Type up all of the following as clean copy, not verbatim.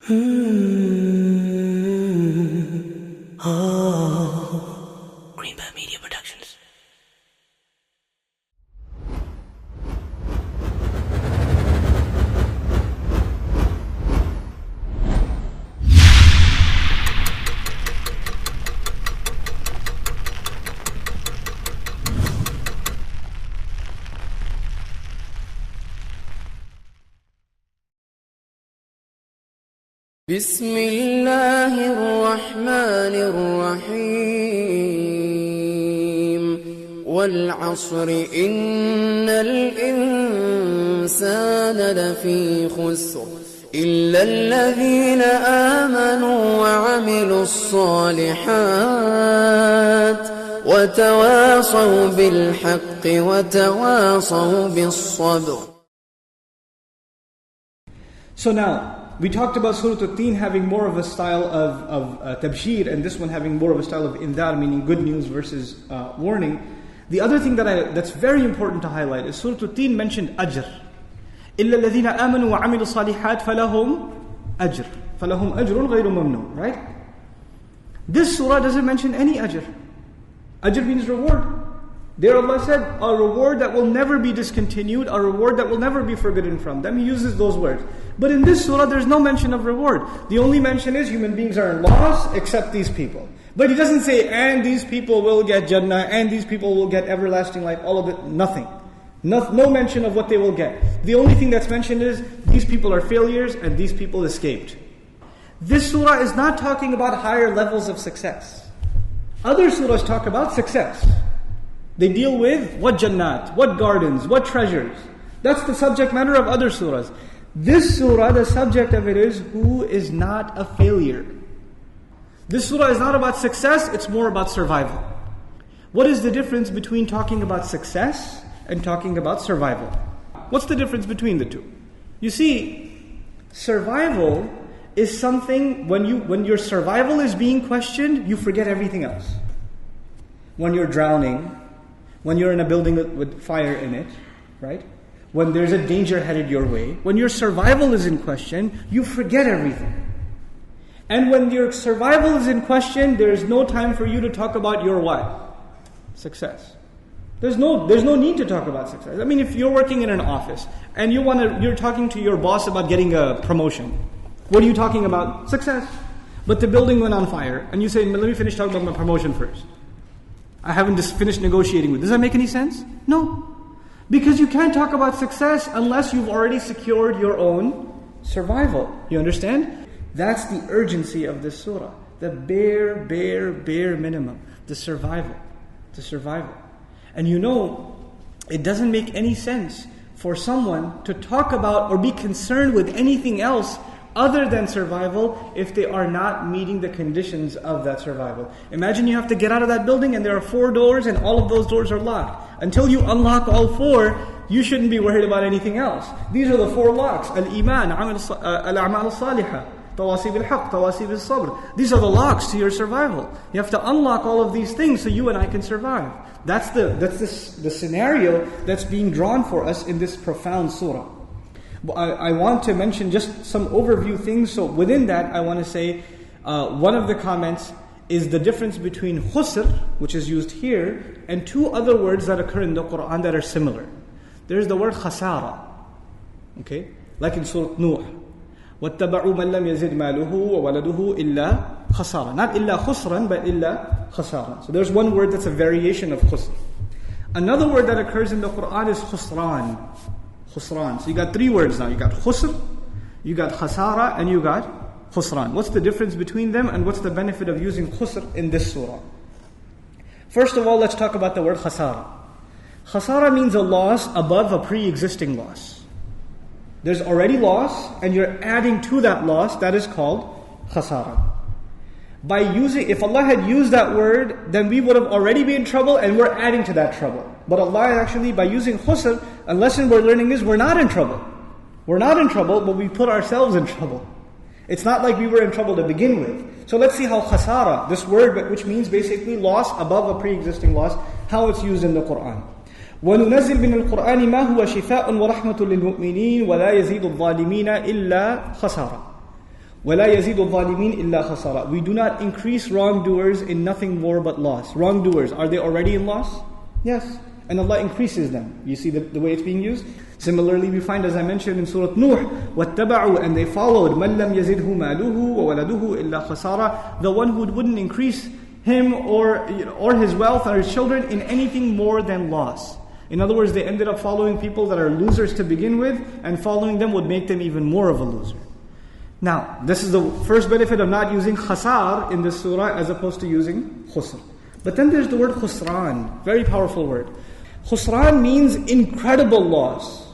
Greenbat Media Productions. بسم الله الرحمن الرحيم والعصر إن الإنسان لفي خسر إلا الذين آمنوا وعملوا الصالحات وتواصوا بالحق وتواصوا بالصبر. So now, we talked about Surah At-Tin having more of a style of tabshir, and this one having more of a style of indar, meaning good news versus warning. The other thing that's very important to highlight is Surah At-Tin mentioned ajr. إِلَّا الَّذِينَ آمَنُوا وَعَمِلُوا الصَّالِحَاتِ فَلَهُمْ أَجْرٌ غَيْرُ مَمْنُونٍ. Right? This surah doesn't mention any ajr. Ajr means reward. There Allah said, a reward that will never be discontinued, a reward that will never be forbidden from them. He uses those words. But in this surah, there's no mention of reward. The only mention is human beings are in loss except these people. But He doesn't say, and these people will get Jannah, and these people will get everlasting life, all of it, nothing. No mention of what they will get. The only thing that's mentioned is, these people are failures, and these people escaped. This surah is not talking about higher levels of success. Other surahs talk about success. They deal with what jannat, what gardens, what treasures. That's the subject matter of other surahs. This surah, the subject of it is, who is not a failure. This surah is not about success, it's more about survival. What is the difference between talking about success and talking about survival? What's the difference between the two? You see, survival is something, when your survival is being questioned, you forget everything else. When you're drowning, when you're in a building with fire in it, right? When there's a danger headed your way, when your survival is in question, you forget everything. And when your survival is in question, there is no time for you to talk about your what? Success. There's no need to talk about success. I mean, if you're working in an office and you're talking to your boss about getting a promotion, what are you talking about? Success. But the building went on fire, and you say, let me finish talking about my promotion first. I haven't just finished negotiating with. Does that make any sense? No. Because you can't talk about success unless you've already secured your own survival. You understand? That's the urgency of this surah. The bare minimum. The survival. The survival. And you know, it doesn't make any sense for someone to talk about or be concerned with anything else other than survival if they are not meeting the conditions of that survival. Imagine you have to get out of that building and there are 4 doors and all of those doors are locked. Until you unlock all 4, you shouldn't be worried about anything else. These are the 4 locks. Al-Iman, Al-A'mal al-Salihah, Tawasib al-Haq, Tawasib al-Sabr. These are the locks to your survival. You have to unlock all of these things so you and I can survive. That's the scenario that's being drawn for us in this profound surah. I want to mention just some overview things. So within that, I want to say one of the comments is the difference between khusr, which is used here, and 2 other words that occur in the Quran that are similar. There's the word khasara, okay, like in Surah Nuh. وَاتَّبَعُوا مَنْ لَمْ يَزِدْ مَالُهُ وَوَلَدُهُ إِلَّا خَسَارًا. Not إِلَّا خُسْرًا, but إِلَّا خَسَارًا. So there's one word that's a variation of khusr. Another word that occurs in the Quran is khusran. Khusran. So you got 3 words now. You got khusr, you got khasara, and you got khusran. What's the difference between them, and what's the benefit of using khusr in this surah? First of all, let's talk about the word khasara. Khasara means a loss above a pre-existing loss. There's already loss, and you're adding to that loss. That is called khasara. If Allah had used that word, then we would have already been in trouble, and we're adding to that trouble. But Allah actually, by using khusr, a lesson we're learning is we're not in trouble. We're not in trouble, but we put ourselves in trouble. It's not like we were in trouble to begin with. So let's see how khasara, this word which means basically loss above a pre-existing loss, how it's used in the Quran. وَنُنَزِّلْ مِنَ الْقُرْآنِ مَا هُوَ شِفَاءٌ وَرَحْمَةٌ لِلْمُؤْمِنِينَ وَلَا يَزِيدُ الظَّالِمِينَ إِلَّا خَسَارًا. وَلَا يَزِيدُ الظَّالِمِينَ إِلَّا خَسَارًا. We do not increase wrongdoers in nothing more but loss. Wrongdoers, are they already in loss? Yes. And Allah increases them. You see the way it's being used? Similarly, we find, as I mentioned in Surah Nuh, وَاتَّبَعُوا, and they followed مَنْ لَمْ يَزِدْهُ مَالُهُ وَوَلَدُهُ إِلَّا خَسَارًا. The one who wouldn't increase him or his wealth or his children in anything more than loss. In other words, they ended up following people that are losers to begin with, and following them would make them even more of a loser. Now, this is the first benefit of not using khasar in this surah as opposed to using khusr. But then there's the word khusran, very powerful word. Khusran means incredible loss,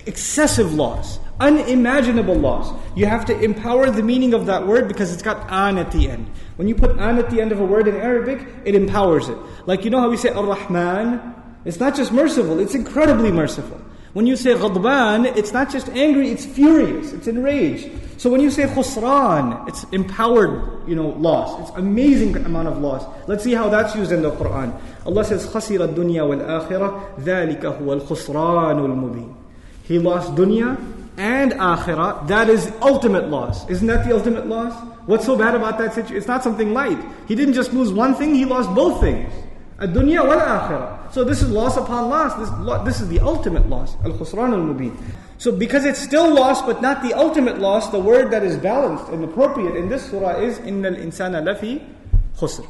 excessive loss, unimaginable loss. You have to empower the meaning of that word because it's got an at the end. When you put an at the end of a word in Arabic, it empowers it. Like you know how we say Ar-Rahman? It's not just merciful, it's incredibly merciful. When you say Ghadban, it's not just angry, it's furious, it's enraged. So when you say Khusran, it's empowered, loss. It's amazing amount of loss. Let's see how that's used in the Quran. Allah says, خَسِرَ الدُّنْيَا وَالْآخِرَةِ ذَلِكَ هُوَ الْخُسْرَانُ الْمُبِينُ. He lost dunya and akhirah. That is ultimate loss. Isn't that the ultimate loss? What's so bad about that situation? It's not something light. He didn't just lose one thing, he lost both things. Ad-dunya wal-akhirah. So this is loss upon loss. This is the ultimate loss. Al-khusran al-mubin. So because it's still loss but not the ultimate loss, the word that is balanced and appropriate in this surah is إِنَّ الْإِنسَانَ لَفِي خُسْرٍ.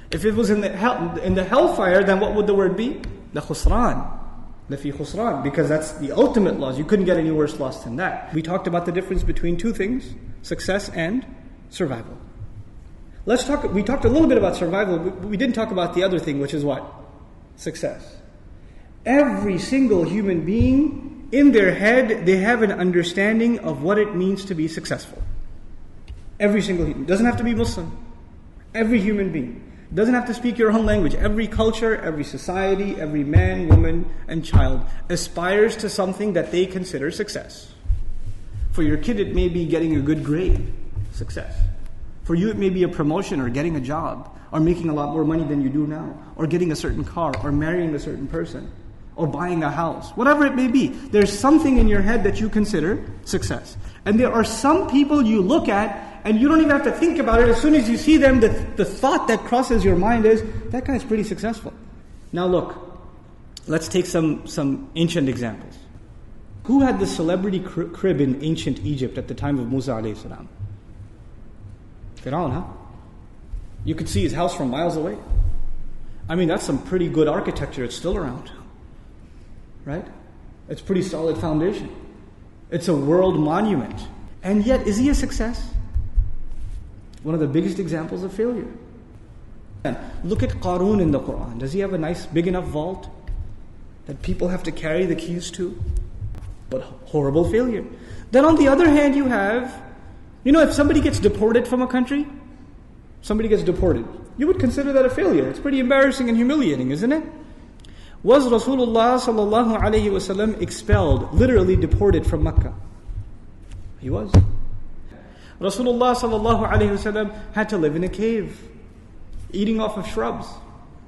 If it was in the hellfire, then what would the word be? The khusran. Lafi khusran. Because that's the ultimate loss. You couldn't get any worse loss than that. We talked about the difference between two things, success and survival. We talked a little bit about survival, but we didn't talk about the other thing, which is what? Success. Every single human being, in their head, they have an understanding of what it means to be successful. Every single human. Doesn't have to be Muslim. Every human being. Doesn't have to speak your own language. Every culture, every society, every man, woman, and child aspires to something that they consider success. For your kid, it may be getting a good grade. Success. For you, it may be a promotion or getting a job or making a lot more money than you do now or getting a certain car or marrying a certain person or buying a house. Whatever it may be, there's something in your head that you consider success. And there are some people you look at and you don't even have to think about it. As soon as you see them, the thought that crosses your mind is, that guy's pretty successful. Now look, let's take some ancient examples. Who had the celebrity crib in ancient Egypt at the time of Musa alayhi salam? Fir'aun, huh? You could see his house from miles away. I mean, that's some pretty good architecture. It's still around. Right? It's pretty solid foundation. It's a world monument. And yet, is he a success? One of the biggest examples of failure. And look at Qarun in the Quran. Does he have a nice, big enough vault that people have to carry the keys to? But horrible failure. Then on the other hand, you have, if somebody gets deported from a country, you would consider that a failure. It's pretty embarrassing and humiliating, isn't it? Was Rasulullah sallallahu alayhi wasallam expelled, literally deported from Mecca? He was. Rasulullah sallallahu alayhi wasallam had to live in a cave, eating off of shrubs.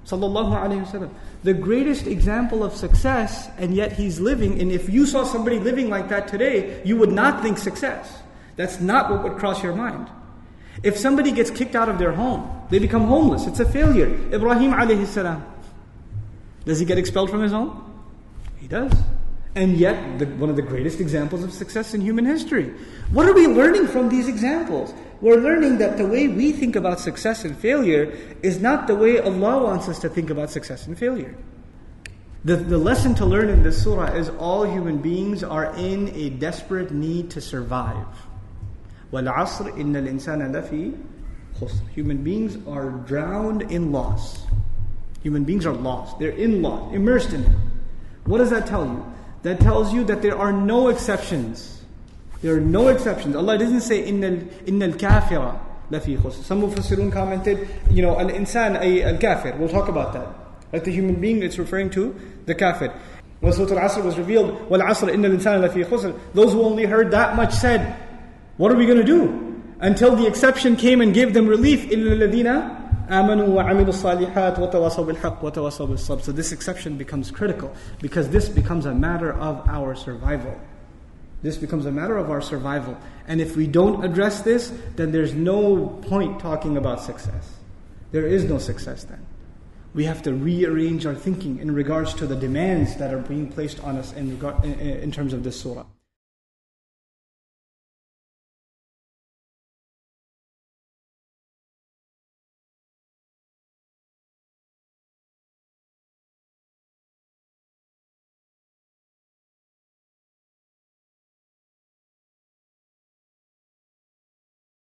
Sallallahu alayhi wasallam. The greatest example of success, and yet he's living, and if you saw somebody living like that today, you would not think success. That's not what would cross your mind. If somebody gets kicked out of their home, they become homeless, it's a failure. Ibrahim alayhi salam, does he get expelled from his home? He does. And yet, one of the greatest examples of success in human history. What are we learning from these examples? We're learning that the way we think about success and failure is not the way Allah wants us to think about success and failure. The lesson to learn in this surah is all human beings are in a desperate need to survive. وَالْعَصْرِ إِنَّ الْإِنسَانَ لَفِي خُسْرٍ. Human beings are drowned in loss. Human beings are lost. They're in loss, immersed in it. What does that tell you? That tells you that there are no exceptions. There are no exceptions. Allah doesn't say إِنَّ الْكَافِرَ لَفِي خُسْرٍ. Some Mufassirun commented, al-insan ay al-kafir. We'll talk about that. Like the human being, it's referring to the kafir. When Surah Al-Asr was revealed, وَالْعَصْرِ إِنَّ الْإِنسَانَ لَفِي خُسْرٍ. Those who only heard that much said, what are we going to do? Until the exception came and gave them relief. إِلَّا الَّذِينَ آمَنُوا وَعَمِلُوا الصَّالِحَاتِ وَتَوَاصَوْا بِالْحَقِّ وَتَوَاصَوْا بِالصَّبْرِ. So this exception becomes critical because this becomes a matter of our survival. This becomes a matter of our survival. And if we don't address this, then there's no point talking about success. There is no success then. We have to rearrange our thinking in regards to the demands that are being placed on us in terms of this surah.